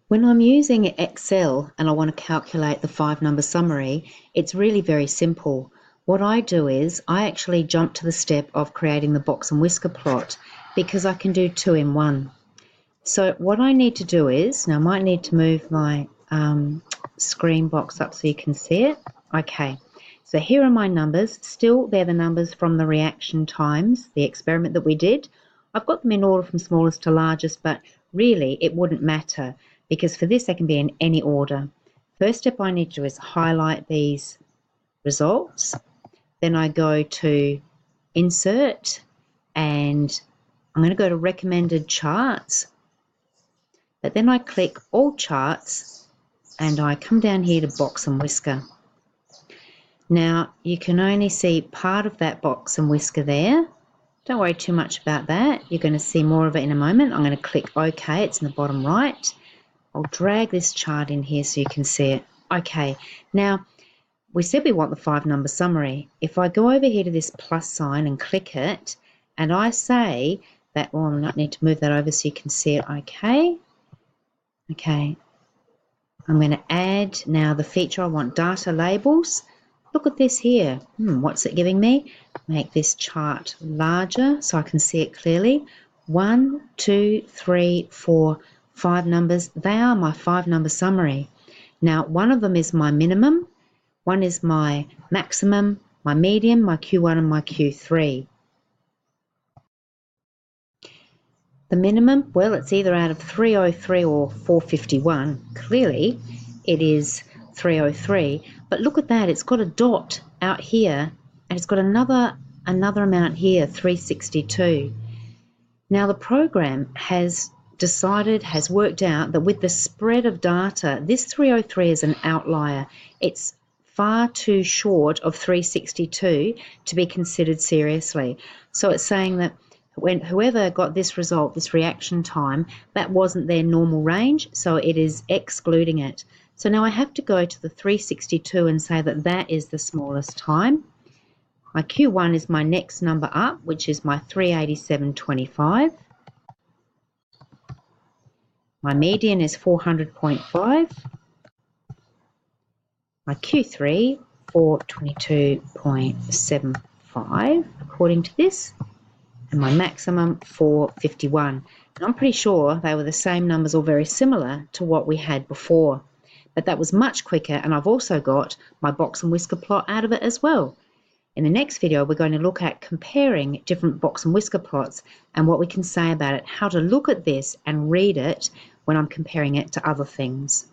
When I'm using Excel and I want to calculate the 5-number summary, it's really very simple. What I do is I actually jump to the step of creating the box and whisker plot because I can do 2 in 1. So what I need to do is, now I might need to move my screen box up so you can see it. Okay, so here are my numbers. Still, they're the numbers from the reaction times, the experiment that we did. I've got them in order from smallest to largest, but really it wouldn't matter because for this they can be in any order. First step I need to do is highlight these results. Then I go to Insert and I'm going to go to Recommended Charts. But then I click All Charts and I come down here to Box and Whisker. Now you can only see part of that box and whisker there. Don't worry too much about that. You're going to see more of it in a moment. I'm going to click OK. It's in the bottom right. I'll drag this chart in here so you can see it. Okay, now we said we want the 5-number summary. If I go over here to this plus sign and click it, and I say that, well, I might need to move that over so you can see it. Okay. Okay. I'm going to add now the feature. I want data labels. Look at this here. What's it giving me? Make this chart larger so I can see it clearly. 1, 2, 3, 4, 5 numbers. They are my 5-number summary. Now, one of them is my minimum, one is my maximum, my median, my Q1 and my Q3. The minimum, well, it's either out of 303 or 451. Clearly, it is 303. But look at that, it's got a dot out here, and it's got another amount here, 362. Now, the program has worked out that with the spread of data, this 303 is an outlier. It's far too short of 362 to be considered seriously. So it's saying that when whoever got this result, this reaction time, that wasn't their normal range, so it is excluding it. So now I have to go to the 362 and say that that is the smallest time. My Q1 is my next number up, which is my 387.25. My median is 400.5. My Q3, 422.75, according to this. And my maximum, 451. And I'm pretty sure they were the same numbers or very similar to what we had before. But that was much quicker, and I've also got my box and whisker plot out of it as well. In the next video, we're going to look at comparing different box and whisker plots and what we can say about it, how to look at this and read it when I'm comparing it to other things.